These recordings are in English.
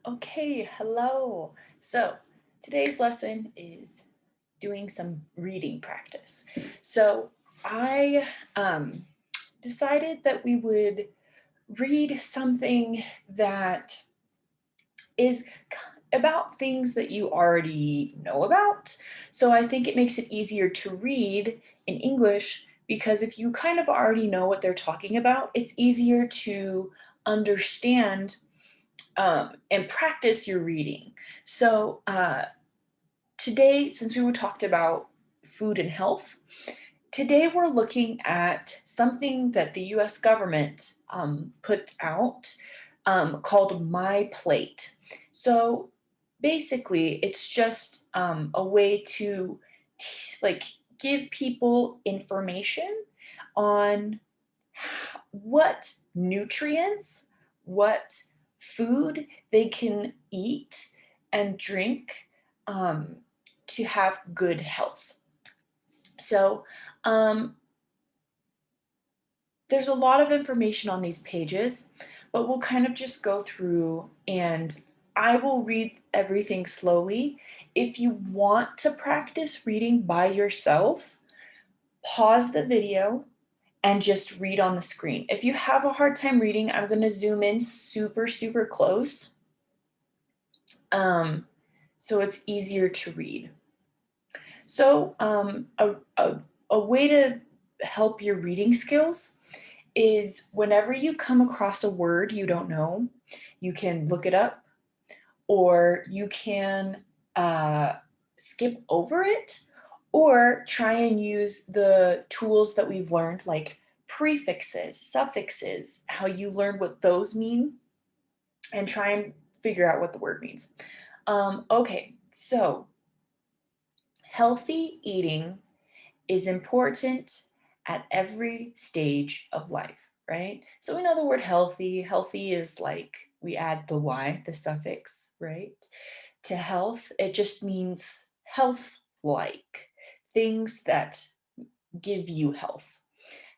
Okay, hello. So today's lesson is doing some reading practice. So I decided that we would read something that is about things that you already know about. So I think it makes it easier to read in English because if you kind of already know what they're talking about, it's easier to understand and practice your reading. So today, since we were talked about food and health, today we're looking at something that the U.S. government put out called My Plate. So basically, it's just a way to like give people information on what nutrients, what food they can eat and drink um, to have good health. So, um, there's a lot of information on these pages, but we'll kind of just go through and I will read everything slowly. If you want to practice reading by yourself, pause the video and just read on the screen. If you have a hard time reading, I'm going to zoom in super, super close um, so it's easier to read. So, a way to help your reading skills is whenever you come across a word you don't know, you can look it up or you can uh, skip over it or try and use the tools that we've learned, like prefixes, suffixes, how you learn what those mean, and try and figure out what the word means. Okay, so healthy eating is important at every stage of life, right? So we know the word healthy. Healthy is like we add the Y, the suffix, right? To health, it just means health like, things that give you health.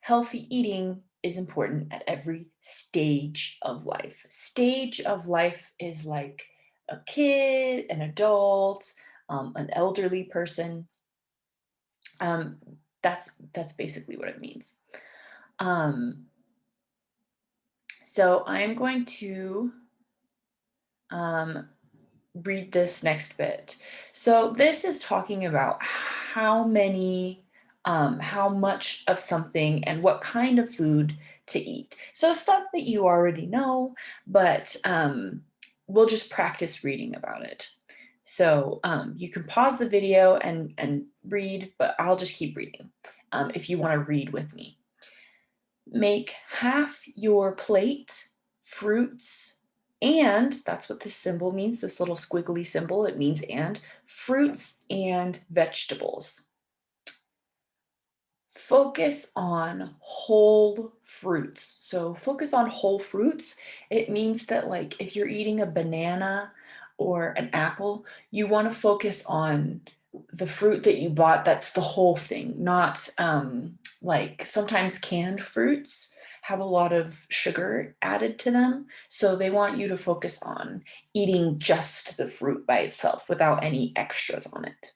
Healthy eating is important at every stage of life. Stage of life is like a kid, an adult, an elderly person. Um, that's basically what it means. Um, so I'm going to um, read this next bit. So this is talking about how much of something and what kind of food to eat. So stuff that you already know, but we'll just practice reading about it. So you can pause the video and read, but I'll just keep reading if you want to read with me. Make half your plate fruits and that's what this symbol means, this little squiggly symbol, it means and fruits and vegetables. Focus on whole fruits. So focus on whole fruits. It means that like if you're eating a banana or an apple, you want to focus on the fruit that you bought that's the whole thing, not like sometimes canned fruits have a lot of sugar added to them. So they want you to focus on eating just the fruit by itself without any extras on it.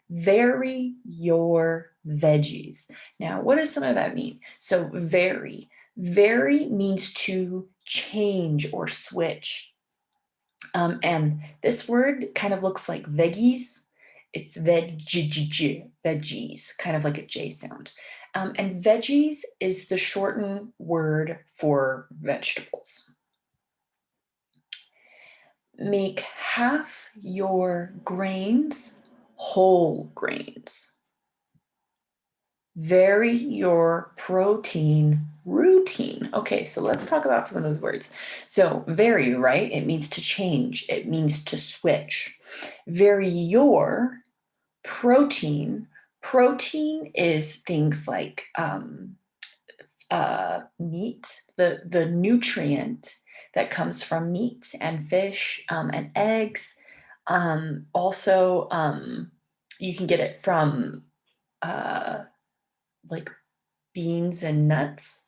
Vary your veggies. Now, what does some of that mean? So, vary. Vary means to change or switch. And this word kind of looks like veggies. It's veggies, kind of like a J sound. And veggies is the shortened word for vegetables. Make half your grains whole grains. Vary your protein routine. Okay, so let's talk about some of those words. So, vary, right? It means to change, it means to switch. Vary your protein. Protein is things like meat, the nutrient that comes from meat and fish and eggs. Also, you can get it from uh, like beans and nuts.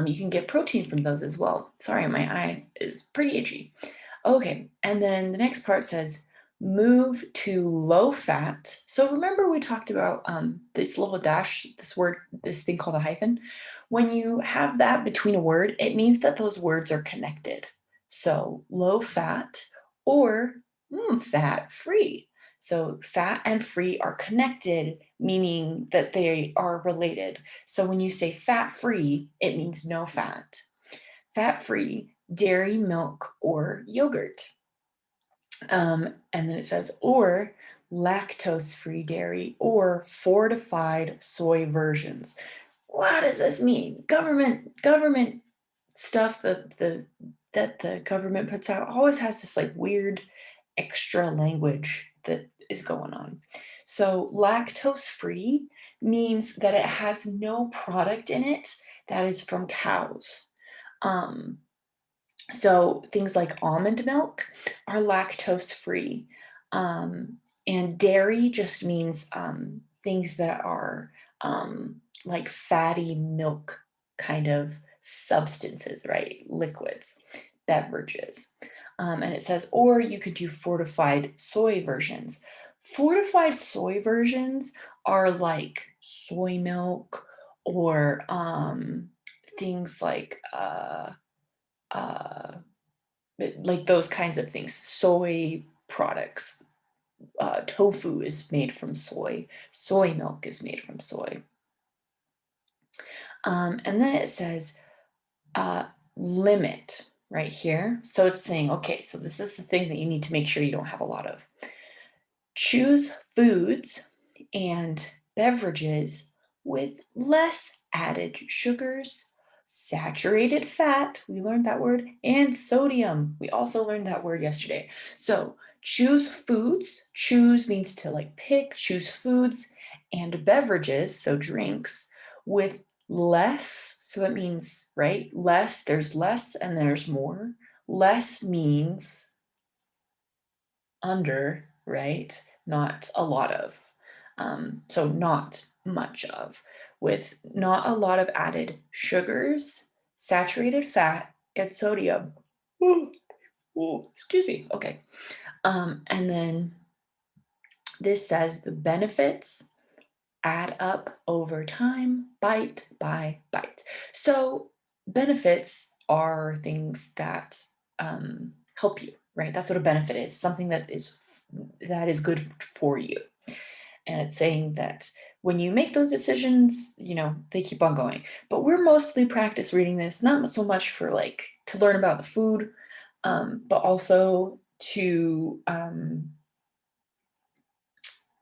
You can get protein from those as well. Sorry, my eye is pretty itchy. Okay, and then the next part says move to low fat. So remember we talked about this little dash, this word, this thing called a hyphen. When you have that between a word, it means that those words are connected. So low fat or fat free. So fat and free are connected, meaning that they are related. So when you say fat free, it means no fat. Fat free, dairy, milk, or yogurt. And then it says, or lactose-free dairy or fortified soy versions. What does this mean? Government stuff that the government puts out always has this like weird extra language that is going on. So lactose free means that it has no product in it that is from cows. Um, so things like almond milk are lactose free. Um, and dairy just means things that are like fatty milk kind of substances, right? Liquids, beverages. And it says, or you could do fortified soy versions. Fortified soy versions are like soy milk or things uh, like those kinds of things, soy products. Tofu is made from soy. Soy milk is made from soy. And then it says uh, limit right here. So it's saying, okay, so this is the thing that you need to make sure you don't have a lot of. Choose foods and beverages with less added sugars, saturated fat, we learned that word, and sodium. We also learned that word yesterday. So choose foods, choose means to like pick, choose foods and beverages, so drinks, with less, so that means, right? Less, there's less and there's more. Less means under, right? Not a lot of. So not much of, with not a lot of added sugars, saturated fat, and sodium. Ooh, ooh, excuse me. Okay. And then this says the benefits add up over time, bite by bite. So benefits are things that help you, right? That's what a benefit is, something that is good for you. And it's saying that when you make those decisions, you know, they keep on going. But we're mostly practice reading this, not so much for like to learn about the food, but also to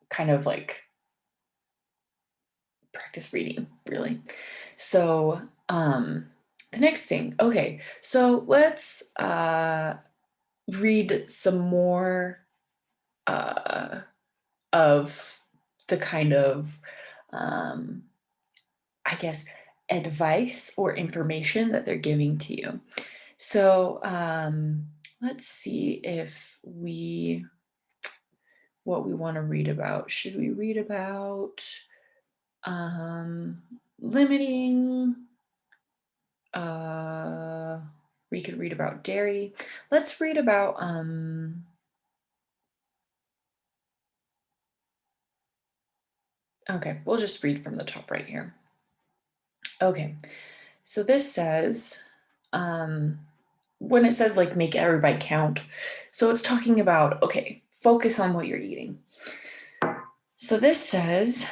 kind of like practice reading, really. So the next thing, okay, so let's read some more uh, of the kind of um, I guess, advice or information that they're giving to you. So let's see if what we want to read about. Should we read about um, limiting? Uh, we could read about dairy. Let's read about okay, we'll just read from the top right here. Okay, so this says, when it says like make every bite count, so it's talking about, okay, focus on what you're eating. So this says,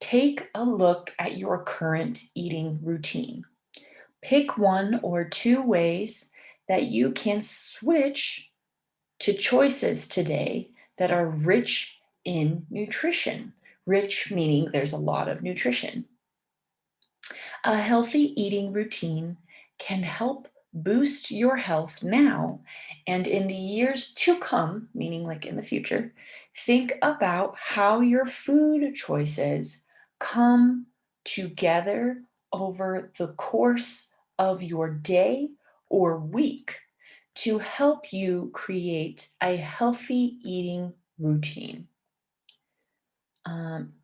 take a look at your current eating routine. Pick one or two ways that you can switch to choices today that are rich in nutrition. Rich meaning there's a lot of nutrition. A healthy eating routine can help boost your health now and in the years to come, meaning like in the future. Think about how your food choices come together over the course of your day or week to help you create a healthy eating routine. Um,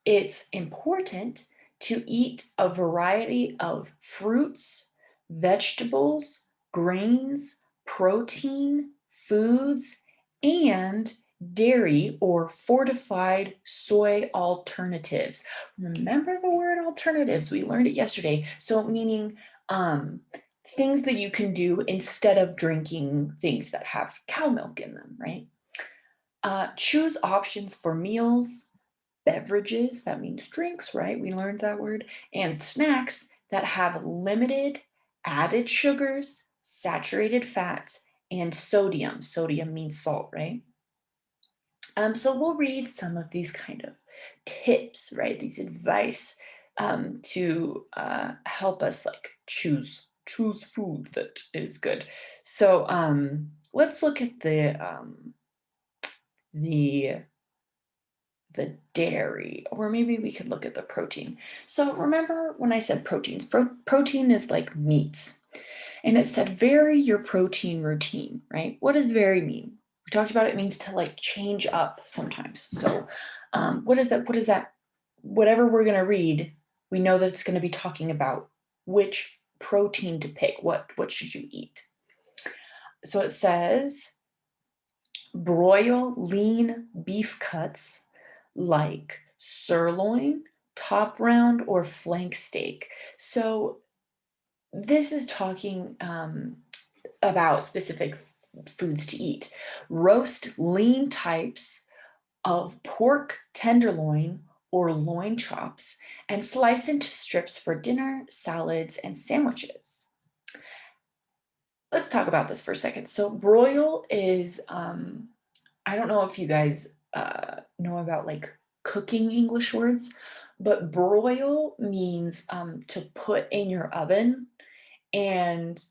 it's important to eat a variety of fruits, vegetables, grains, protein foods, and dairy or fortified soy alternatives. Remember the word alternatives? We learned it yesterday. So, meaning um, things that you can do instead of drinking things that have cow milk in them, right? Choose options for meals, beverages, that means drinks, right? We learned that word, and snacks that have limited added sugars, saturated fats, and sodium. Sodium means salt, right? So we'll read some of these kind of tips, right? These advice to help us like choose food that is good. So let's look at the the dairy, or maybe we could look at the protein. So remember when I said proteins? Protein is like meats. And it said vary your protein routine, right? What does vary mean? We talked about it means to like change up sometimes. So what is that? What is that? Whatever we're going to read, we know that it's going to be talking about which protein to pick. What should you eat? So it says broil lean beef cuts like sirloin, top round, or flank steak. So this is talking about specific foods to eat. Roast lean types of pork tenderloin or loin chops and slice into strips for dinner, salads, and sandwiches. Let's talk about this for a second. So, broil is, I don't know if you guys know about like cooking English words, but broil means to put in your oven and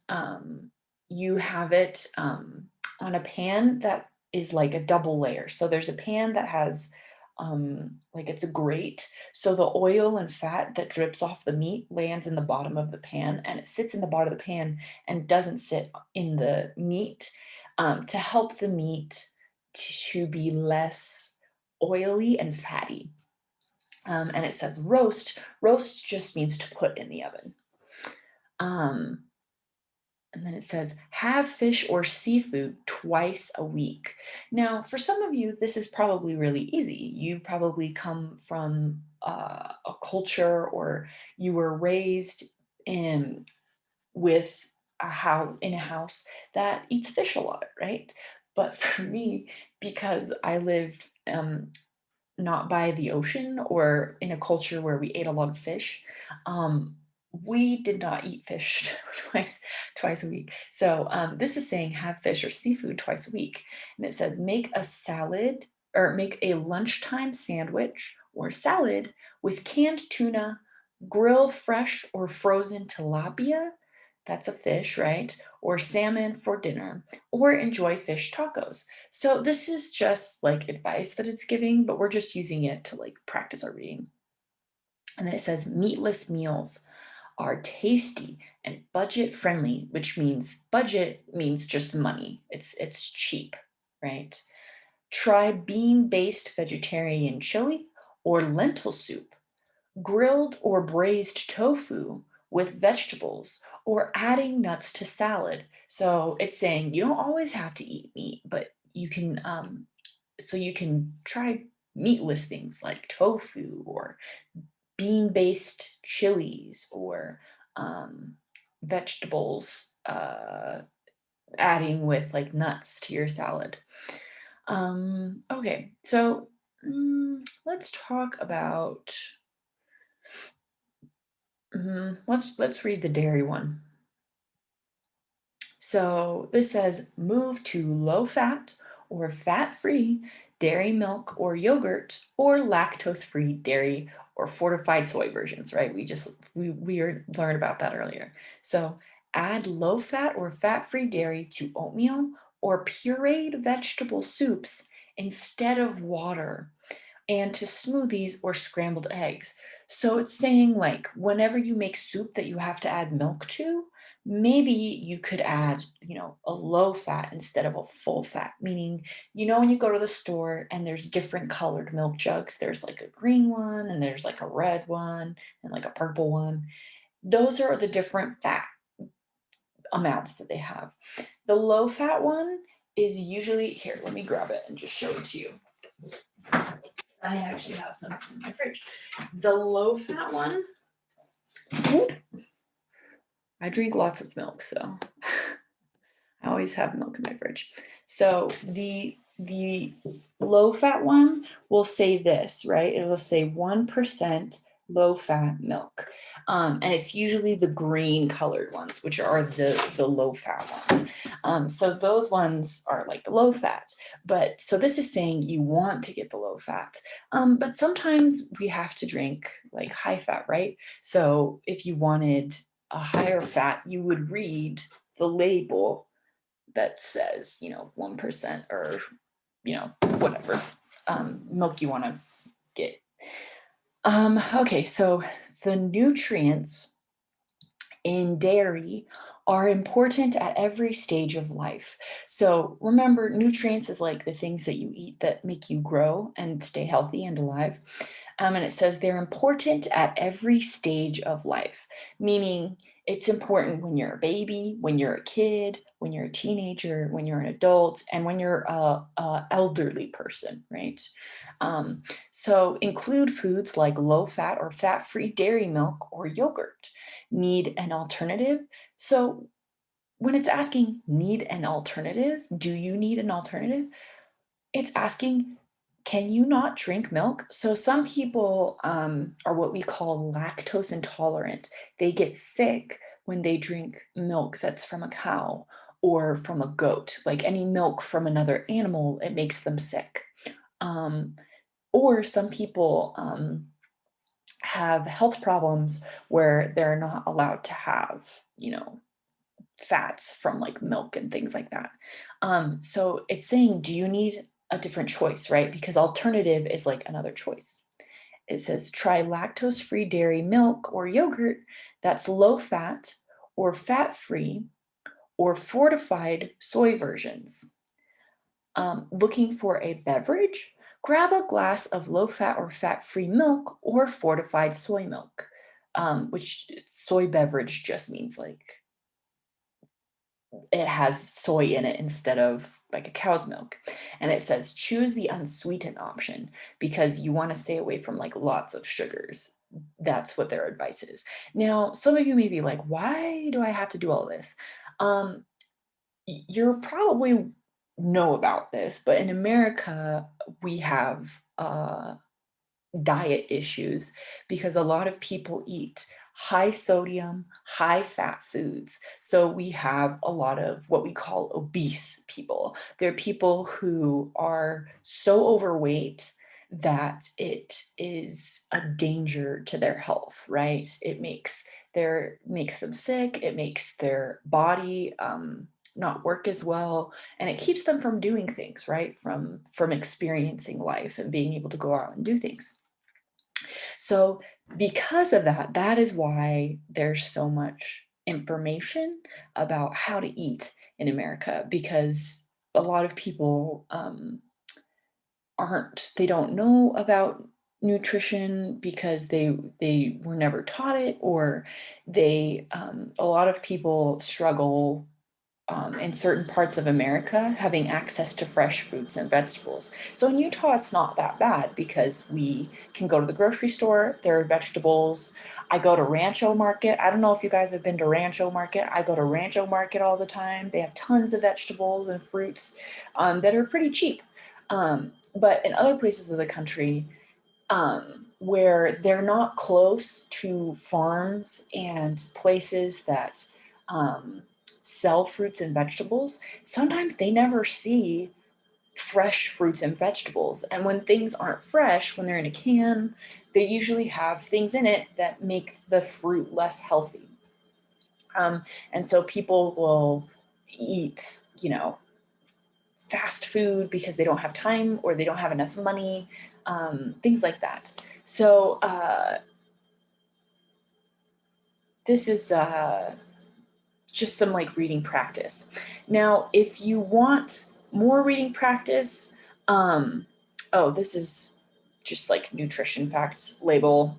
you have it on a pan that is like a double layer. So there's a pan that has like it's a grate. So the oil and fat that drips off the meat lands in the bottom of the pan and it sits in the bottom of the pan and doesn't sit in the meat to help the meat to be less oily and fatty. And it says roast. Roast just means to put in the oven. Um, And then it says, have fish or seafood twice a week. Now, for some of you, this is probably really easy. You probably come from a culture or you were raised in with in a house that eats fish a lot, right? But for me, because I lived not by the ocean or in a culture where we ate a lot of fish, um, we did not eat fish twice a week. So this is saying have fish or seafood twice a week, and it says make a salad or make a lunchtime sandwich or salad with canned tuna, grill fresh or frozen tilapia. That's a fish, right? Or salmon for dinner, or enjoy fish tacos. So this is just like advice that it's giving, but we're just using it to like practice our reading. And then it says meatless meals are tasty and budget friendly, which means budget means just money. It's cheap, right? Try bean-based vegetarian chili or lentil soup, grilled or braised tofu with vegetables, or adding nuts to salad. So it's saying you don't always have to eat meat, but you can so you can try meatless things like tofu or bean-based chilies or um, vegetables adding with like nuts to your salad. Okay, so let's talk about let's read the dairy one. So this says move to low fat or fat free dairy milk or yogurt or lactose free dairy or fortified soy versions, right? Learned about that earlier. So add low fat or fat free dairy to oatmeal or pureed vegetable soups instead of water and to smoothies or scrambled eggs. So it's saying like whenever you make soup that you have to add milk to, maybe you could add, a low fat instead of a full fat, meaning, when you go to the store and there's different colored milk jugs, there's like a green one and there's like a red one and like a purple one. Those are the different fat amounts that they have. The low fat one is usually, here, let me grab it and just show it to you. I actually have some in my fridge. The low fat one, I drink lots of milk, so I always have milk in my fridge. So the low fat one will say this, right? It will say 1% low fat milk. And it's usually the green colored ones, which are the low fat ones. So those ones are like the low fat. But so this is saying you want to get the low fat. But sometimes we have to drink like high fat, right? So if you wanted a higher fat, you would read the label that says, 1% or, whatever milk you want to get. Okay, so the nutrients in dairy are important at every stage of life. So remember, nutrients is like the things that you eat that make you grow and stay healthy and alive. And it says they're important at every stage of life, meaning it's important when you're a baby, when you're a kid, when you're a teenager, when you're an adult, and when you're a elderly person, right? So include foods like low fat or fat-free dairy milk or yogurt. Need an alternative? So when it's asking need an alternative, do you need an alternative? It's asking, can you not drink milk? So some people are what we call lactose intolerant. They get sick when they drink milk that's from a cow or from a goat, like any milk from another animal, it makes them sick. Um, or some people have health problems where they're not allowed to have, fats from like milk and things like that. So it's saying, do you need a different choice, right? Because alternative is like another choice. It says try lactose-free dairy milk or yogurt that's low fat or fat-free or fortified soy versions. Looking for a beverage? Grab a glass of low fat or fat-free milk or fortified soy milk, which soy beverage just means like it has soy in it instead of like a cow's milk. And it says choose the unsweetened option because you want to stay away from like lots of sugars. That's what their advice is. Now, some of you may be like, why do I have to do all this? Um, you're probably know about this, but in America, we have diet issues because a lot of people eat high sodium, high fat foods. So we have a lot of what we call obese people. They're people who are so overweight that it is a danger to their health, right? It makes them sick, it makes their body not work as well, and it keeps them from doing things, right? From experiencing life and being able to go out and do things. So because of that, that is why there's so much information about how to eat in America, because a lot of people they don't know about nutrition because they were never taught it, or a lot of people struggle in certain parts of America having access to fresh fruits and vegetables. So in Utah, it's not that bad because we can go to the grocery store, there are vegetables. I go to Rancho Market. I don't know if you guys have been to Rancho Market. I go to Rancho Market all the time. They have tons of vegetables and fruits that are pretty cheap. But in other places of the country, where they're not close to farms and places that sell fruits and vegetables, sometimes they never see fresh fruits and vegetables. And when things aren't fresh, when they're in a can, they usually have things in it that make the fruit less healthy. And so people will eat, fast food because they don't have time or they don't have enough money, things like that. So this is just some like reading practice. Now, if you want more reading practice, this is just like nutrition facts label.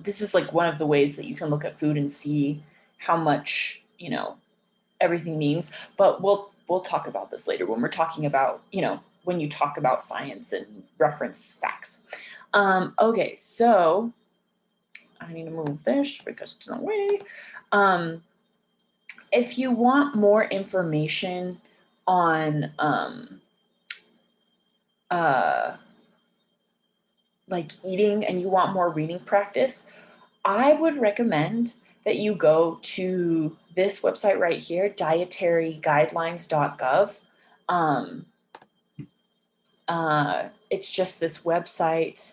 This is like one of the ways that you can look at food and see how much, everything means, but we'll talk about this later when we're talking about, when you talk about science and reference facts. Okay, so I need to move this because it's in the way. If you want more information on like eating and you want more reading practice, I would recommend that you go to this website right here, dietaryguidelines.gov. Um, it's just this website.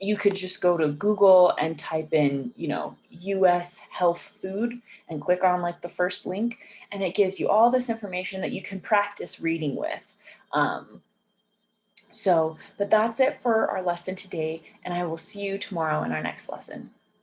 You could just go to Google and type in, US health food and click on like the first link, and it gives you all this information that you can practice reading with. But that's it for our lesson today, and I will see you tomorrow in our next lesson.